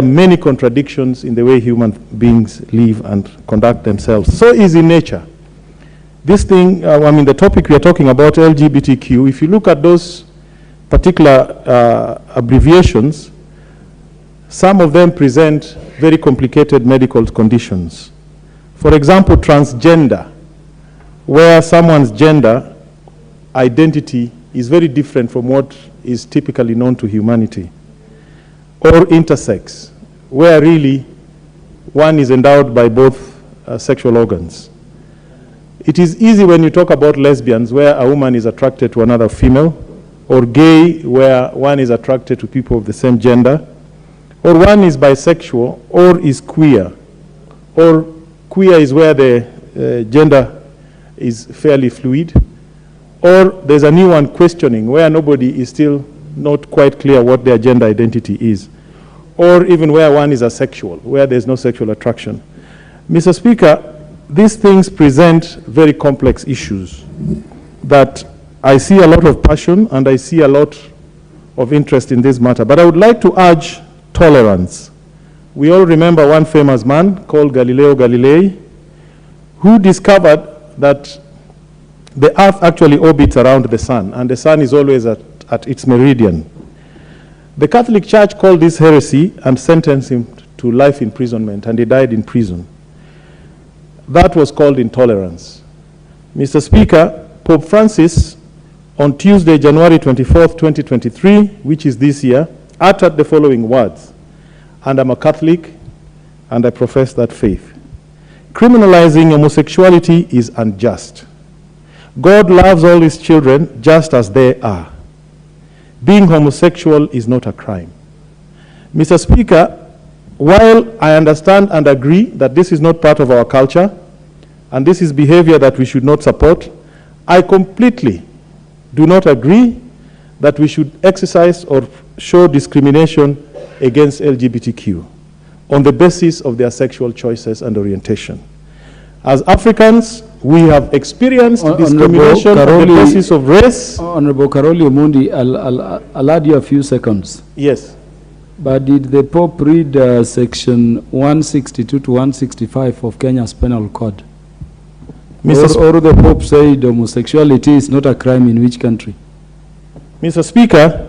many contradictions in the way human beings live and conduct themselves. So is in nature. This thing, the topic we are talking about, LGBTQ, if you look at those particular abbreviations, some of them present very complicated medical conditions. For example, transgender, where someone's gender identity is very different from what is typically known to humanity. Or intersex, where really one is endowed by both sexual organs. It is easy when you talk about lesbians, where a woman is attracted to another female, or gay, where one is attracted to people of the same gender, or one is bisexual, or is queer, or queer is where the gender is fairly fluid, or there's a new one, questioning, where nobody is still not quite clear what their gender identity is, or even where one is asexual, where there's no sexual attraction. Mr. Speaker, these things present very complex issues that I see a lot of passion and I see a lot of interest in this matter. But I would like to urge tolerance. We all remember one famous man called Galileo Galilei, who discovered that the earth actually orbits around the sun, and the sun is always at its meridian. The Catholic Church called this heresy and sentenced him to life imprisonment, and he died in prison. That was called intolerance. Mr. Speaker, Pope Francis, on Tuesday, January 24th, 2023, which is this year, uttered the following words: "And I'm a Catholic, and I profess that faith. Criminalizing homosexuality is unjust. God loves all his children just as they are. Being homosexual is not a crime." Mr. Speaker, while I understand and agree that this is not part of our culture, and this is behavior that we should not support, I completely do not agree that we should exercise or show discrimination against LGBTQ on the basis of their sexual choices and orientation. As Africans, we have experienced discrimination on the basis of race. Honorable Caroli Omondi, I'll add you a few seconds. Yes. But did the Pope read section 162 to 165 of Kenya's Penal Code? Or the Pope said homosexuality is not a crime in which country? Mr. Speaker,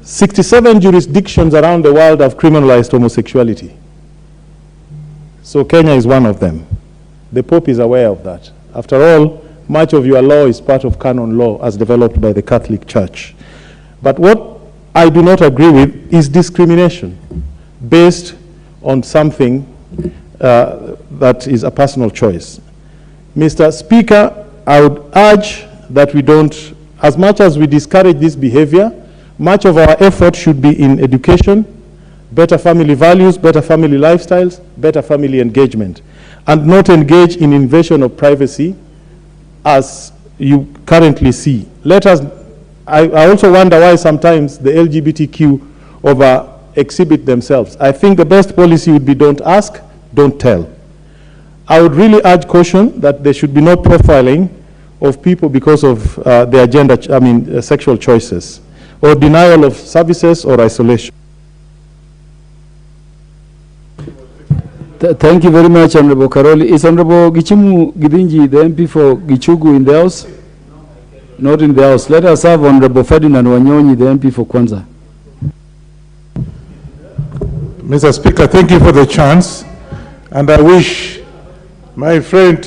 67 jurisdictions around the world have criminalized homosexuality. So Kenya is one of them. The Pope is aware of that. After all, much of your law is part of canon law as developed by the Catholic Church. But what I do not agree with is discrimination based on something that is a personal choice. Mr. Speaker, I would urge that we don't, as much as we discourage this behavior, much of our effort should be in education, better family values, better family lifestyles, better family engagement, and not engage in invasion of privacy as you currently see. I also wonder why sometimes the LGBTQ exhibit themselves. I think the best policy would be don't ask, don't tell. I would really urge caution that there should be no profiling of people because of their gender, sexual choices, or denial of services or isolation. Thank you very much, Honorable Caroli. Is Honorable Gichimu Gidinji, the MP for Gichugu, in the House? Not in the House. Let us have Honorable Ferdinand Wanyonyi, the MP for Kwanza. Mr. Speaker, thank you for the chance, and I wish my friend